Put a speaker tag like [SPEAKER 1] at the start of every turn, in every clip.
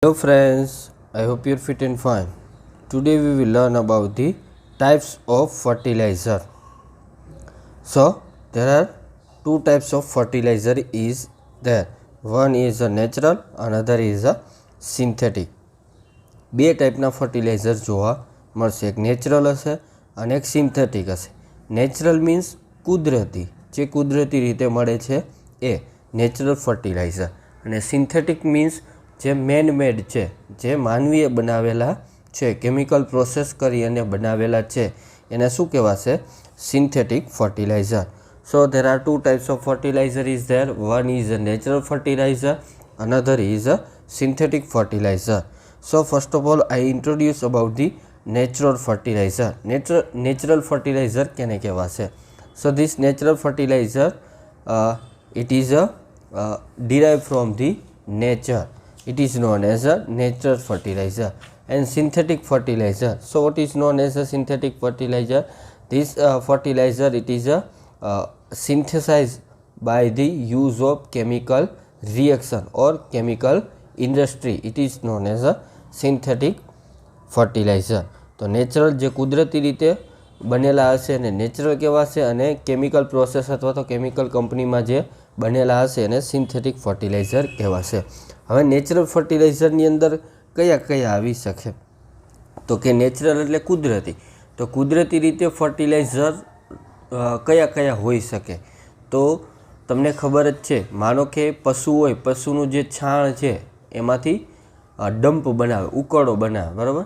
[SPEAKER 1] Hello friends, I hope you're fit and fine. Today we will learn about the types of fertilizer. So there are two types of fertilizer is there. One is a natural, another is a synthetic. બે ટાઈપના fertiliser જોવા મળશે, એક natural હશે અને એક synthetic હશે. Natural means કુદરતી, જે કુદરતી રીતે મળે છે એ નેચરલ ફર્ટિલાઇઝર, અને સિન્થેટિક મીન્સ જે મેન મેડ છે, જે માનવીએ બનાવેલા છે, કેમિકલ પ્રોસેસ કરી અને બનાવેલા છે, એને શું કહેવાશે? Synthetic fertiliser. So there are two types of fertilizer is there. One is a natural fertilizer, another is a synthetic fertilizer. So first of all I introduce about the natural fertilizer. Natural fertilizer કેને કહેવાશે? So this natural fertilizer it is derived from the nature. It is known as a natural fertilizer. And synthetic fertilizer. So what is known as a synthetic fertilizer? This fertilizer it is synthesized by the use of chemical reaction or chemical industry. It is known as a synthetic fertilizer. તો natural જે કુદરતી રીતે બનેલા હશે એને natural કહેવાશે, અને chemical process અથવા તો કેમિકલ કંપનીમાં જે બનેલા હશે એને સિન્થેટિક ફર્ટિલાઇઝર કહેવાશે. હવે નેચરલ ફર્ટિલાઇઝરની અંદર કયા કયા આવી શકે? તો કે નેચરલ એટલે કુદરતી. તો કુદરતી રીતે ફર્ટિલાઇઝર કયા કયા હોઈ શકે? તો તમને ખબર જ છે, માનો કે પશુ હોય, પશુનું જે છાણ છે એમાંથી ડમ્પ બનાવે, ઉકળો બનાવે, બરાબર?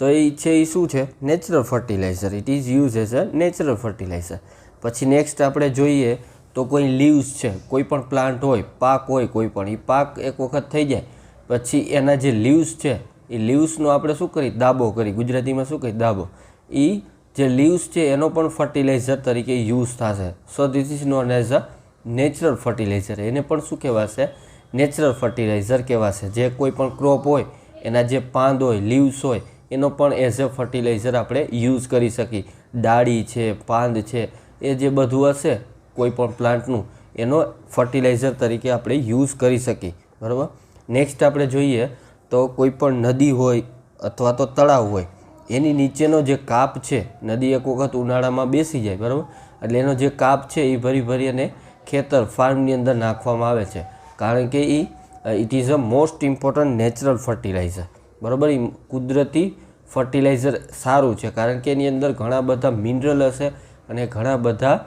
[SPEAKER 1] તો એ છે એ શું છે? Natural fertiliser. It is use as a natural fertiliser. પછી નેક્સ્ટ આપણે જોઈએ તો કોઈ લીવ્સ છે, કોઈ પણ પ્લાન્ટ હોય, પાક હોય કોઈ પણ, એ પાક એક વખત થઈ જાય પછી એના જે લીવ્સ છે એ લીવ્સનો આપણે શું કરી? દાબો કરી. ગુજરાતીમાં શું કહી? દાબો. એ જે લીવ્સ છે એનો પણ ફર્ટિલાઇઝર તરીકે યુઝ થશે. So this is known as a natural fertiliser. એને પણ શું કહેવાશે? નેચરલ ફર્ટિલાઇઝર કહેવાશે. જે કોઈ પણ ક્રોપ હોય એના જે પાંદ હોય, લીવ્સ હોય, એનો પણ એઝ અ ફર્ટિલાઇઝર આપણે યુઝ કરી શકીએ. ડાળી છે, પાંદ છે, એ જે બધું હશે કોઈ પણ પ્લાન્ટનું, એનો ફર્ટિલાઇઝર તરીકે આપણે યુઝ કરી શકીએ, બરાબર? નેક્સ્ટ આપણે જોઈએ તો કોઈ પણ નદી હોય અથવા તો તળાવ હોય, એની નીચેનો જે કાપ છે, નદી એક વખત ઉનાળામાં બેસી જાય, બરાબર? એટલે એનો જે કાપ છે એ ભરી અને ખેતર ફાર્મની અંદર નાખવામાં આવે છે, કારણ કે it is a most important natural fertiliser, બરાબર? એ કુદરતી ફર્ટિલાઇઝર સારું છે, કારણ કે એની અંદર ઘણા બધા મિનરલ હશે અને ઘણા બધા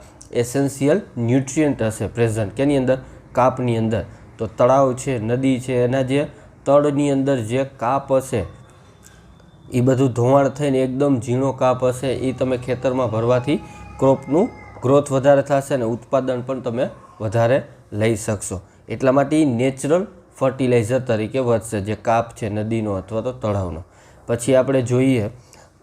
[SPEAKER 1] એસેન્શિયલ ન્યુટ્રિયન્ટ હશે પ્રેઝન્ટ. કેની અંદર? કાપની અંદર. તો તળાવ છે, નદી છે, એના જે તળની અંદર જે કાપ હશે એ બધું ધોવાણ થઈને એકદમ ઝીણો કાપ હશે, એ તમે ખેતરમાં ભરવાથી ક્રોપનું ગ્રોથ વધારે થશે અને ઉત્પાદન પણ તમે વધારે લઈ શકશો. એટલા માટે એ નેચરલ ફર્ટિલાઇઝર તરીકે વધશે, જે કાપ છે નદીનો અથવા તો તળાવનો. પછી આપણે જોઈએ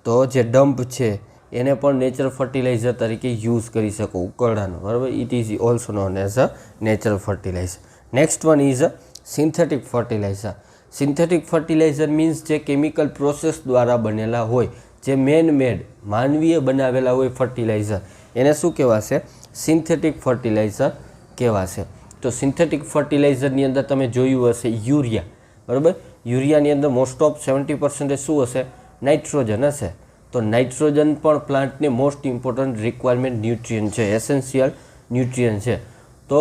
[SPEAKER 1] તો જે ડમ્પ છે એને પણ નેચરલ ફર્ટિલાઇઝર તરીકે યુઝ કરી શકો, ઉકરડાનો, બરાબર? It is also known as a natural fertiliser. Next one is a synthetic fertiliser. Synthetic fertiliser means જે કેમિકલ પ્રોસેસ દ્વારા બનેલા હોય, જે મેન મેડ માનવીએ બનાવેલા હોય ફર્ટિલાઇઝર, એને શું કહેવાશે? સિન્થેટિક ફર્ટિલાઇઝર કહેવાશે. તો સિન્થેટિક ફર્ટિલાઇઝરની અંદર તમે જોયું હશે યુરિયા, બરાબર? યુરિયાની અંદર મોસ્ટ ઓફ 70% શું હશે? નાઇટ્રોજન હશે. તો નાઇટ્રોજન પણ પ્લાન્ટને મોસ્ટ ઇમ્પોર્ટન્ટ રિક્વાયરમેન્ટ ન્યુટ્રિયન્ટ છે, એસેન્શિયલ ન્યુટ્રિયન્ટ છે. તો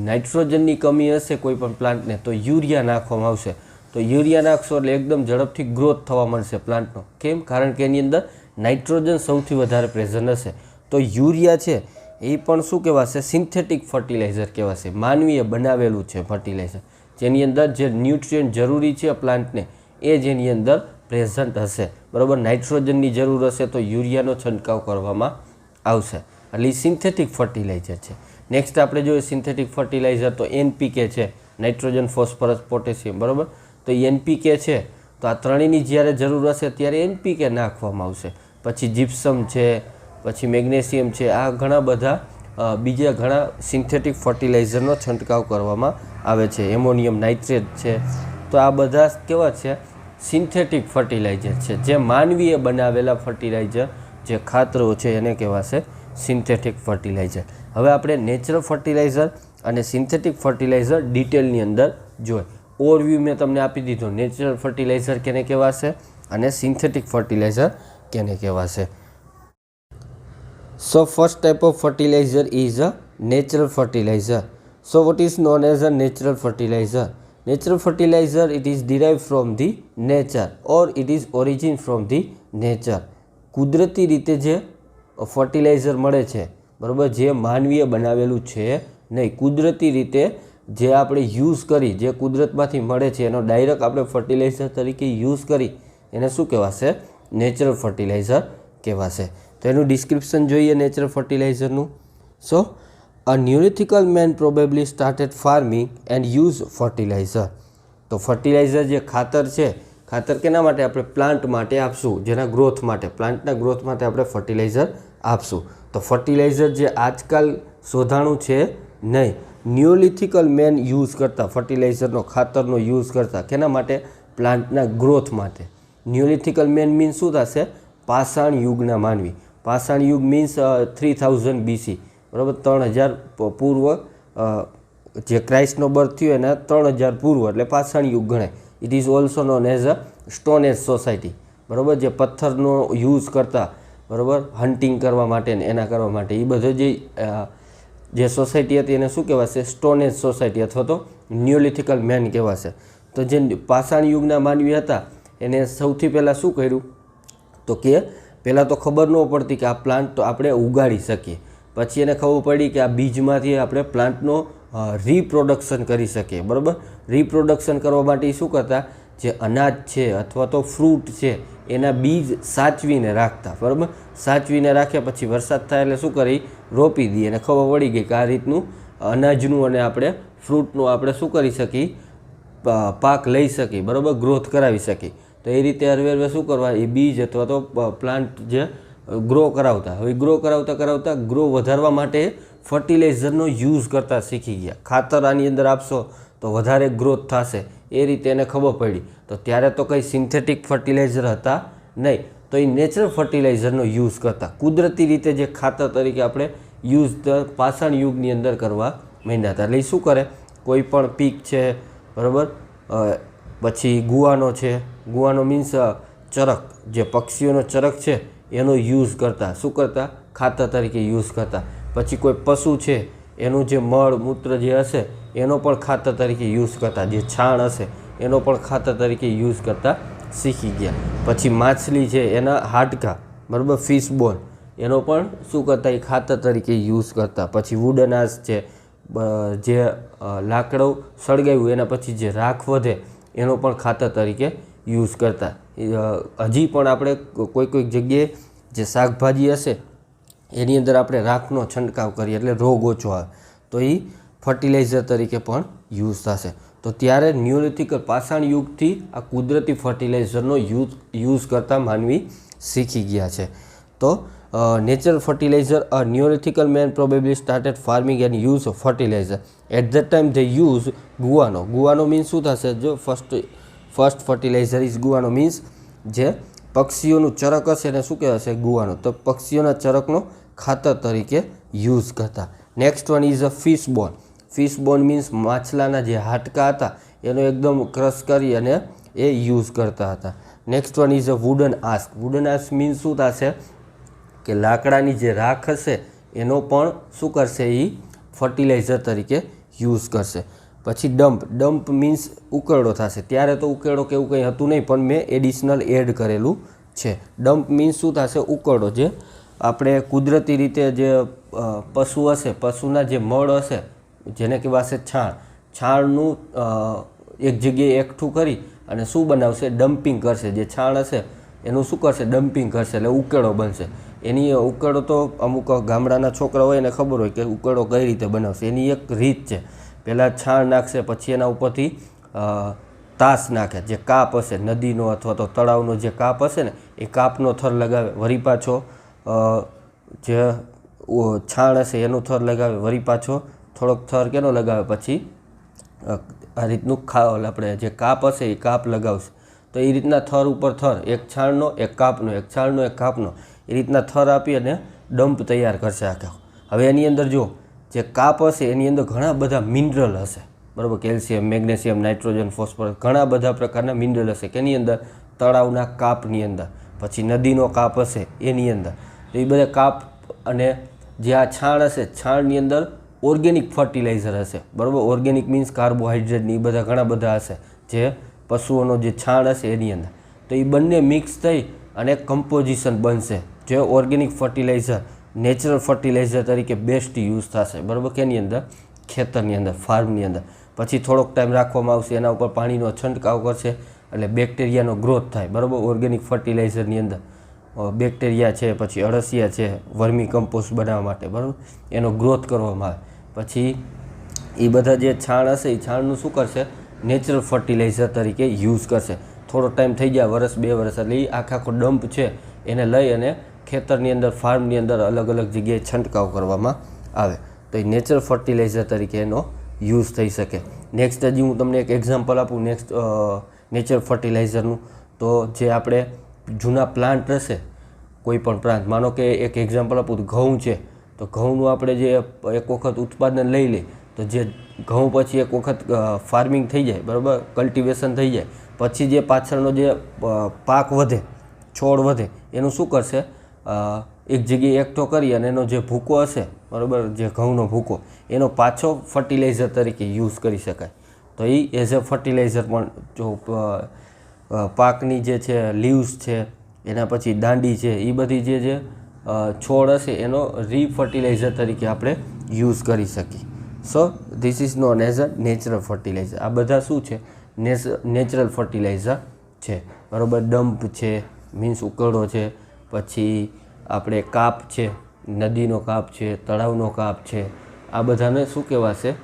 [SPEAKER 1] નાઇટ્રોજનની કમી હશે કોઈ પણ પ્લાન્ટને તો યુરિયા નાખવામાં આવશે. તો યુરિયા નાખશો એટલે એકદમ ઝડપથી ગ્રોથ થવા મળશે પ્લાન્ટનો. કેમ? કારણ કે એની અંદર નાઇટ્રોજન સૌથી વધારે પ્રેઝન્ટ હશે. તો યુરિયા છે એ પણ શું કહેવાશે? સિન્થેટિક ફર્ટિલાઇઝર કહેવાશે. માનવીએ બનાવેલું છે ફર્ટિલાઇઝર, જેની અંદર જે ન્યુટ્રિયન્ટ જરૂરી છે પ્લાન્ટને એ જેની અંદર પ્રેઝન્ટ હશે, બરાબર? નાઇટ્રોજનની જરૂર હશે તો યુરિયાનો છંટકાવ કરવામાં આવશે. એટલે એ સિન્થેટિક ફર્ટિલાઇઝર છે. નેક્સ્ટ આપણે જોઈએ સિન્થેટિક ફર્ટિલાઇઝર તો NPK છે, નાઇટ્રોજન, ફોસ્ફરસ, પોટેશિયમ, બરાબર? તો NPK છે તો આ ત્રણેયની જ્યારે જરૂર હશે ત્યારે NPK નાખવામાં આવશે. પછી જીપ્સમ છે, પછી મેગ્નેશિયમ છે, આ ઘણા બધા બીજા ઘણા સિન્થેટિક ફર્ટિલાઇઝરનો છંટકાવ કરવામાં આવે છે. એમોનિયમ નાઇટ્રેટ છે. તો આ બધા કેવા છે? સિન્થેટિક ફર્ટિલાઇઝર છે, જે માનવીએ બનાવેલા ફર્ટિલાઇઝર, જે ખાતરો છે એને કહેવાશે સિન્થેટિક ફર્ટિલાઇઝર. હવે આપણે નેચરલ ફર્ટિલાઇઝર અને સિન્થેટિક ફર્ટિલાઇઝર ડિટેલની અંદર જોઈએ. ઓવરવ્યૂ મેં તમને આપી દીધો નેચરલ ફર્ટિલાઇઝર કેને કહેવાશે અને સિન્થેટિક ફર્ટિલાઇઝર કેને કહેવાશે. So first type of fertilizer is a natural fertilizer. So what is known as a natural fertilizer? Natural fertilizer, it is derived from the nature or it is origin from the nature. કુદરતી રીતે જે fertiliser મળે છે બરાબર, જે માનવીએ બનાવેલું છે નહીં, કુદરતી રીતે જે આપણે યુઝ કરી, જે કુદરતમાંથી મળે છે એનો ડાયરેક્ટ આપણે ફર્ટિલાઇઝર તરીકે યુઝ કરી એને શું કહેવાશે? નેચરલ ફર્ટિલાઇઝર કહેવાશે. તો એનું ડિસ્ક્રિપ્શન જોઈએ નેચરલ ફર્ટિલાઇઝરનું. So a neolithical man probably started farming and use fertiliser. તો ફર્ટિલાઇઝર જે ખાતર છે, ખાતર કેના માટે? આપણે પ્લાન્ટ માટે આપશું, જેના ગ્રોથ માટે, પ્લાન્ટના ગ્રોથ માટે આપણે ફર્ટિલાઇઝર આપશું. તો ફર્ટિલાઇઝર જે આજકાલ શોધાણું છે નહીં, ન્યુલિથિકલ મેન યુઝ કરતા ફર્ટિલાઇઝરનો, ખાતરનો યુઝ કરતા કેના માટે? પ્લાન્ટના ગ્રોથ માટે. ન્યુલિથિકલ મેન મીન્સ શું થશે? પાષાણ યુગના માનવી. પાષાણ યુગ મીન્સ 3000 BC, બરાબર, 3000 પૂર્વ, જે ક્રાઇસ્ટનો બર્થ થયો એના 3000 પૂર્વ એટલે પાષાણ યુગ ગણાય. It is also known as a stone age society, બરાબર, જે પથ્થરનો યુઝ કરતા, બરાબર, હન્ટિંગ કરવા માટે ને એના કરવા માટે, એ બધો જે સોસાયટી હતી એને શું કહેવાશે? સ્ટોન એજ સોસાયટી અથવા તો ન્યુલિથિકલ મેન કહેવાશે. તો જે પાષાણ યુગના માનવી હતા એને સૌથી પહેલાં શું કર્યું? તો કે પહેલાં તો ખબર ન પડતી કે આ પ્લાન્ટ તો આપણે ઉગાડી શકીએ. પછી એને ખબર પડી કે આ બીજમાંથી આપણે પ્લાન્ટનો રીપ્રોડક્શન કરી શકીએ, બરાબર. રીપ્રોડક્શન કરવા માટે શું કરતા? જે અનાજ છે અથવા તો ફ્રૂટ છે એના બીજ સાચવીને રાખતા, બરાબર. સાચવીને રાખ્યા પછી વરસાદ થાય એટલે શું કરી? રોપી દઈએ. અને ખબર પડી ગઈ કે આ રીતનું અનાજનું અને આપણે ફ્રૂટનું આપણે શું કરી શકીએ? પાક લઈ શકીએ, બરાબર, ગ્રોથ કરાવી શકીએ. તો એ રીતે હરવે શું કરવા? એ બીજ અથવા તો પ્લાન્ટ જે ગ્રો કરાવતા. હવે ગ્રો કરાવતા ગ્રો વધારવા માટે ફર્ટિલાઇઝરનો યુઝ કરતા શીખી ગયા. ખાતર આની અંદર આપશો તો વધારે ગ્રોથ થશે, એ રીતે એને ખબર પડી. તો ત્યારે તો કંઈ સિન્થેટિક ફર્ટિલાઇઝર હતા નહીં, તો એ નેચરલ ફર્ટિલાઇઝરનો યુઝ કરતા. કુદરતી રીતે જે ખાતર તરીકે આપણે યુઝ પાષાણ યુગની અંદર કરવા માંડ્યા હતા. એટલે એ શું કરે? કોઈ પણ પીક છે, બરાબર, પછી ગુવાનો છે, ગુવાનો મીન્સ ચરક, જે પક્ષીઓનો ચરક છે એનો યુઝ કરતા. શું કરતા? ખાતર તરીકે યુઝ કરતા. પછી કોઈ પશુ છે એનું જે મળ મૂત્ર જે હશે એનો પણ ખાતર તરીકે યુઝ કરતા. જે છાણ હશે એનો પણ ખાતર તરીકે યુઝ કરતા શીખી ગયા. પછી માછલી છે એના હાડકાં, બરાબર, ફિશ બોન, એનો પણ શું કરતા? એ ખાતર તરીકે યુઝ કરતા. પછી વુડન આશ છે, જે લાકડું સળગાવ્યું એના પછી જે રાખ વધે એનો પણ ખાતર તરીકે યુઝ કરતા. હજી પણ આપણે કોઈક જગ્યાએ જે શાકભાજી હશે એની અંદર આપણે રાખનો છંટકાવ કરીએ એટલે રોગ ઓછો આવે, તો એ ફર્ટિલાઇઝર તરીકે પણ યુઝ થશે. તો ત્યારે ન્યુલિથિકલ પાષાણ યુગથી આ કુદરતી ફર્ટિલાઇઝરનો યુઝ કરતા માનવી શીખી ગયા છે. તો natural fertiliser, a neolithical man probably started farming and use of fertiliser. At that time they use guano. Guano means શું થશે? જો first fertiliser is guano means જે પક્ષીઓનું ચરક હશે એને શું કહેવાશે? ગુવાનો. તો પક્ષીઓના ચરકનો ખાતર તરીકે યુઝ કરતા. Next one is a fish bone. Fish bone means માછલાના જે હાડકાં હતા એનો એકદમ ક્રશ કરી અને એ યુઝ કરતા હતા. Next one is a wooden ask. Wooden ask means શું થશે? કે લાકડાની જે રાખ હશે એનો પણ શું કરશે? એ ફર્ટિલાઇઝર તરીકે યુઝ કરશે. પછી ડમ્પ મીન્સ ઉકેળો થશે. ત્યારે તો ઉકેળો કે એવું કંઈ હતું નહીં, પણ મેં એડિશનલ એડ કરેલું છે. ડમ્પ મીન્સ શું થશે? ઉકેળો. જે આપણે કુદરતી રીતે જે પશુ હશે, પશુના જે મળ હશે જેને કહેવાશે છાણ, છાણનું એક જગ્યાએ એકઠું કરી અને શું બનાવશે? ડમ્પિંગ કરશે. જે છાણ હશે એનું શું કરશે? ડમ્પિંગ કરશે એટલે ઉકેળો બનશે. એની ઉકેળો તો અમુક ગામડાના છોકરા હોય એને ખબર હોય કે ઉકેળો કઈ રીતે બનાવશે. એની એક રીત છે. પહેલાં છાણ નાખશે, પછી એના ઉપરથી તાસ નાખે, જે કાપ હશે નદીનો અથવા તો તળાવનો જે કાપ હશે ને એ કાપનો થર લગાવે, વળી પાછો જે છાણ હશે એનું થર લગાવે, વળી પાછો થોડોક થર કેનો લગાવે, પછી આ રીતનું આપણે જે કાપ હશે એ કાપ લગાવશે. તો એ રીતના થર ઉપર થર, એક છાણનો એક કાપનો, એક છાણનો એક કાપનો, એ રીતના થર આપી અને ડમ્પ તૈયાર કરશે આખો. હવે એની અંદર જો જે કાપ હશે એની અંદર ઘણા બધા મિનરલ હશે, બરાબર, કેલ્શિયમ, મેગ્નેશિયમ, નાઇટ્રોજન, ફોસ્ફરસ, ઘણા બધા પ્રકારના મિનરલ હશે. કેની અંદર? તળાવના કાપની અંદર, પછી નદીનો કાપ હશે એની અંદર. તો એ બધા કાપ અને જે આ છાણ હશે, છાણની અંદર ઓર્ગેનિક ફર્ટિલાઇઝર હશે. બરાબર, ઓર્ગેનિક મીન્સ કાર્બોહાઈડ્રેટની એ બધા ઘણા બધા હશે જે પશુઓનો જે છાણ હશે એની અંદર. તો એ બંને મિક્સ થઈ અને કમ્પોઝિશન બનશે જે ઓર્ગેનિક ફર્ટિલાઇઝર, નેચરલ ફર્ટિલાઇઝર તરીકે બેસ્ટ યુઝ થશે. બરાબર, કેની અંદર? ખેતરની અંદર, ફાર્મની અંદર. પછી થોડોક ટાઈમ રાખવામાં આવશે, એના ઉપર પાણીનો છંટકાવ કરશે એટલે બેક્ટેરિયાનો ગ્રોથ થાય. બરાબર, ઓર્ગેનિક ફર્ટિલાઇઝરની અંદર બેક્ટેરિયા છે, પછી અળસિયા છે, વર્મી કમ્પોસ્ટ બનાવવા માટે. બરાબર, એનો ગ્રોથ કરવામાં આવે. પછી એ બધા જે છાણ હશે એ છાણનું શું કરશે? નેચરલ ફર્ટિલાઇઝર તરીકે યુઝ કરશે. થોડો ટાઈમ થઈ જાય, વર્ષ 2 વર્ષ, એટલે એ આખો ડમ્પ છે એને લઈ અને ખેતરની અંદર, ફાર્મની અંદર અલગ અલગ જગ્યાએ છંટકાવ કરવામાં આવે. તો એ નેચરલ ફર્ટિલાઇઝર તરીકે એનો યુઝ થઈ શકે. નેક્સ્ટ હજી હું તમને એક એક્ઝામ્પલ આપું નેક્સ્ટ નેચરલ ફર્ટિલાઇઝરનું. તો જે આપણે જૂના પ્લાન્ટ હશે, કોઈ પણ પ્લાન્ટ, માનો કે એક એક્ઝામ્પલ આપું તો ઘઉં છે, તો ઘઉંનું આપણે જે એક વખત ઉત્પાદન લઈ લઈએ તો જે ઘઉં પછી એક વખત ફાર્મિંગ થઈ જાય, બરાબર, કલ્ટિવેશન થઈ જાય, પછી જે પાછળનો જે પાક વધે, છોડ વધે, એનું શું કરશે? એક જગ્યાએ એકઠો કરી અને એનો જે ભૂકો હશે, બરાબર, જે ઘઉંનો ભૂકો, એનો પાછો ફર્ટિલાઇઝર તરીકે યુઝ કરી શકાય. તો એ એઝ અ ફર્ટિલાઇઝર પણ જો પાકની જે છે લીવ્સ છે, એના પછી દાંડી છે, એ બધી જે છોડ હશે એનો રીફર્ટિલાઇઝર તરીકે આપણે યુઝ કરી શકીએ. So this is known as a natural fertiliser. આ બધા શું છે? નેચરલ ફર્ટિલાઇઝર છે. બરાબર, ડમ્પ છે મીન્સ ઉકરડો છે, પછી આપણે કાપ છે, નદીનો કાપ છે, તળાવનો કાપ છે, આ બધાને શું કહેવાશે?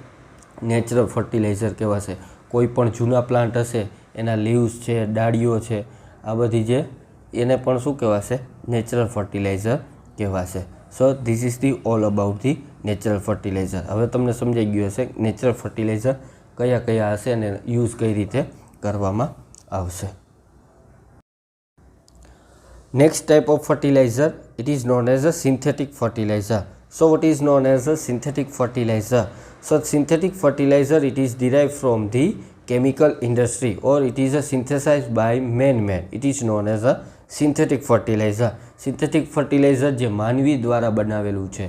[SPEAKER 1] નેચરલ ફર્ટિલાઇઝર કહેવાશે. કોઈ પણ જૂના પ્લાન્ટ હશે એના લીવ્સ છે, ડાળીઓ છે, આ બધી જે એને પણ શું કહેવાશે? નેચરલ ફર્ટિલાઇઝર કહેવાશે. So this is the all about the natural fertiliser. હવે તમને સમજાઈ ગયું હશે નેચરલ ફર્ટિલાઇઝર કયા કયા હશે અને યુઝ કઈ રીતે કરવામાં આવશે. Next type of fertilizer, it is known as a synthetic fertilizer. So what is known as a synthetic fertilizer? So synthetic fertilizer, it is derived from the chemical industry or it is a synthesized by man. It is known as a synthetic fertilizer. Synthetic fertilizer જે માનવી દ્વારા બનાવેલું છે,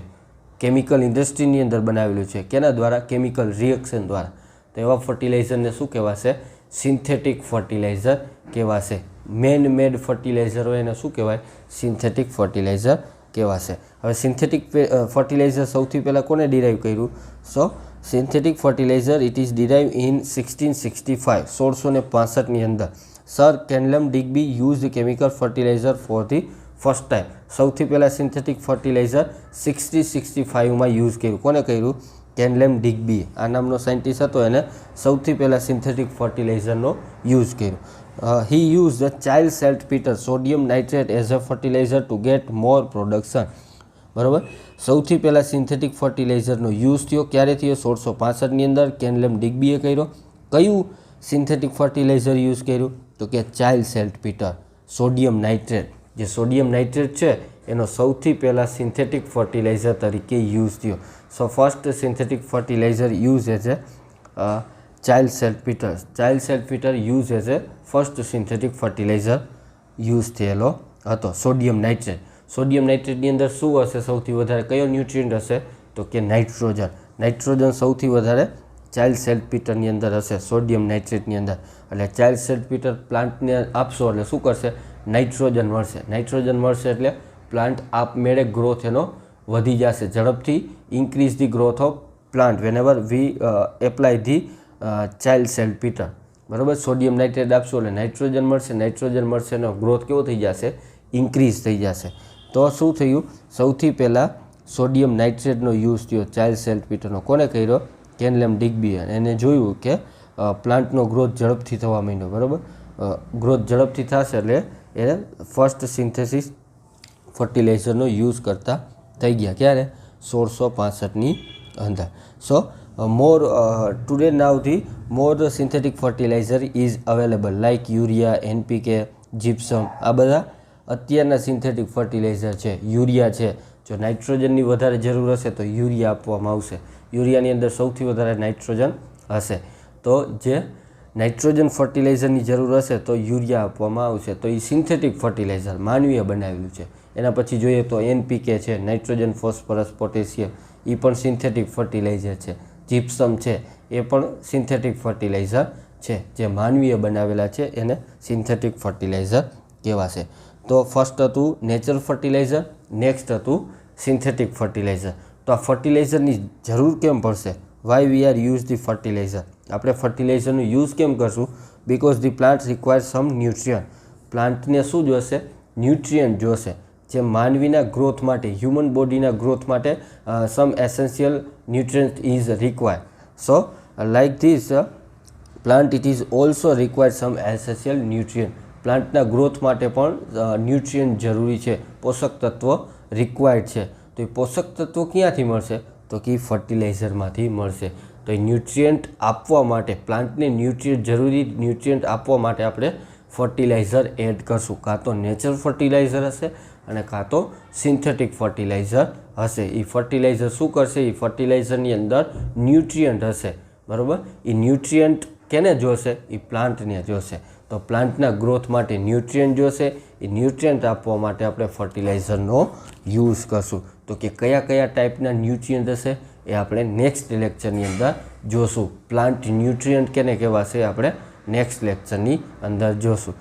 [SPEAKER 1] chemical ઇન્ડસ્ટ્રીની અંદર બનાવેલું છે. કેના દ્વારા? કેમિકલ રિએક્શન દ્વારા. તો એવા ફર્ટિલાઇઝરને શું કહેવાશે? સિન્થેટિક ફર્ટિલાઇઝર કહેવાશે. મેન મેડ ફર્ટિલાઇઝર હોય એને શું કહેવાય? સિન્થેટિક ફર્ટિલાઇઝર કહેવાશે. હવે સિન્થેટિક ફર્ટિલાઇઝર સૌથી પહેલાં કોને ડિરાઈવ કર્યું? So synthetic fertiliser it is derive in 1665, 1665ની અંદર sir Kenelm Digby use chemical fertiliser for the first time. સૌથી પહેલાં સિન્થેટિક ફર્ટિલાઇઝર 1665માં યુઝ કર્યું. કોને કર્યું? કેનલેમ ડિગ્બી, આ નામનો સાયન્ટિસ્ટ હતો, એને સૌથી પહેલાં સિન્થેટિક ફર્ટિલાઇઝરનો યુઝ કર્યો. He used the child saltpeter sodium nitrate as a fertilizer to get more production. બરાબર, સૌથી પહેલાં સિન્થેટિક ફર્ટિલાઇઝરનો યુઝ થયો. ક્યારે થયો? 1665ની અંદર કેનલેમ ડિગ્બીએ કર્યો. કયું સિન્થેટિક ફર્ટિલાઇઝર યુઝ કર્યું? તો કે ચાઇલ્ડ સેલ્ટપીટર, સોડિયમ નાઇટ્રેટ. જે સોડિયમ નાઇટ્રેટ છે એનો સૌથી પહેલાં સિન્થેટિક ફર્ટિલાઇઝર તરીકે યુઝ થયો. So first synthetic fertiliser use as a child saltpetre. Child saltpetre use as a first synthetic fertiliser use થયેલો હતો. Sodium nitrate. સોડિયમ નાઇટ્રેટની અંદર શું હશે? સૌથી વધારે કયો ન્યુટ્રિયન્ટ હશે? તો કે નાઇટ્રોજન. નાઇટ્રોજન સૌથી વધારે ચાઇલ્ડ સેલ્ટપીટરની અંદર હશે, સોડિયમ નાઇટ્રેટની અંદર. એટલે ચાઇલ્ડ સેલ્ટપીટર પ્લાન્ટને આપશો એટલે શું કરશે? નાઇટ્રોજન મળશે. નાઇટ્રોજન મળશે એટલે પ્લાન્ટ આપમેળે ગ્રોથ એનો વધી જશે ઝડપથી. Increase the growth of plant when we apply the child saltpetre. બરાબર, સોડિયમ નાઇટ્રેટ આપશો એટલે નાઇટ્રોજન મળશે. નાઇટ્રોજન મળશે એનો ગ્રોથ કેવો થઈ જશે? ઇન્ક્રીઝ થઈ જશે. તો શું થયું? સૌથી પહેલાં સોડિયમ નાઇટ્રેટનો યુઝ થયો ચાઇલ્ડ સેલ્ટપીટરનો. કોને કર્યો? કેનલેમ ડિગ્બી. એને જોયું કે પ્લાન્ટનો ગ્રોથ ઝડપથી થવા માંડ્યો. બરાબર, ગ્રોથ ઝડપથી થશે એટલે એને ફર્સ્ટ સિન્થેસિસ ફર્ટિલાઇઝરનો યુઝ કરતા થઈ ગયા. ક્યારે? 1665ની અંદર. સો today now the more synthetic fertilizer is available like urea, NPK, gypsum. આ બધા અત્યારના સિન્થેટિક ફર્ટિલાઇઝર છે. યુરિયા છે, જો નાઇટ્રોજનની વધારે જરૂર હશે તો યુરિયા આપવામાં આવશે. યુરિયાની અંદર સૌથી વધારે નાઇટ્રોજન હશે. તો જે નાઇટ્રોજન ફર્ટિલાઇઝરની જરૂર હશે તો યુરિયા આપવામાં આવશે. તો એ સિન્થેટિક ફર્ટિલાઇઝર માનવીએ બનાવેલું છે. એના પછી જોઈએ તો NPK છે, નાઇટ્રોજન, ફોસ્ફરસ, પોટેશિયમ, એ પણ સિન્થેટિક ફર્ટિલાઇઝર છે. જીપ્સમ છે એ પણ સિન્થેટિક ફર્ટિલાઇઝર છે. જે માનવીએ બનાવેલા છે એને સિન્થેટિક ફર્ટિલાઇઝર કહેવાશે. તો ફર્સ્ટ હતું નેચરલ ફર્ટિલાઇઝર, નેક્સ્ટ હતું સિન્થેટિક ફર્ટિલાઇઝર. તો આ ફર્ટિલાઇઝરની જરૂર કેમ પડશે? Why we are use the fertiliser? આપણે ફર્ટિલાઇઝરનો યુઝ કેમ કરશું? Because the plant require some nutrient. પ્લાન્ટને શું જોશે? ન્યુટ્રિયન્ટ જોશે. જે માનવીના ગ્રોથ માટે, હ્યુમન બોડીના ગ્રોથ માટે some essential nutrient is required. So like this plant it is also required some essential nutrient. પ્લાન્ટના ગ્રોથ માટે પણ ન્યુટ્રિયન્ટ જરૂરી છે, પોષક તત્વો રિક્વાયર્ડ છે. તો એ પોષક તત્વો ક્યાંથી મળશે? તો કે ફર્ટિલાઇઝરમાંથી મળશે. તો એ ન્યુટ્રિયન્ટ આપવા માટે, પ્લાન્ટને જરૂરી ન્યુટ્રિયન્ટ આપવા માટે આપણે ફર્ટિલાઇઝર એડ કરશું. કાં તો નેચરલ ફર્ટિલાઇઝર હશે અને કાં તો સિન્થેટિક ફર્ટિલાઇઝર હશે. એ ફર્ટિલાઇઝર શું કરશે? એ ફર્ટિલાઇઝરની અંદર ન્યુટ્રિયન્ટ હશે, બરાબર? એ ન્યુટ્રિયન્ટ કેને જોશે? એ પ્લાન્ટને જોશે. તો પ્લાન્ટના ગ્રોથ માટે ન્યુટ્રિયન્ટ જોશે. એ ન્યુટ્રિયન્ટ આપવા માટે આપણે ફર્ટિલાઇઝરનો યુઝ કરશું. તો કે કયા કયા ટાઈપના ન્યુટ્રિયન્ટ હશે એ આપણે નેક્સ્ટ લેક્ચરની અંદર જોશું. પ્લાન્ટ ન્યુટ્રિયન્ટ કેને કહેવાશે આપણે નેક્સ્ટ લેક્ચરની અંદર જોશું.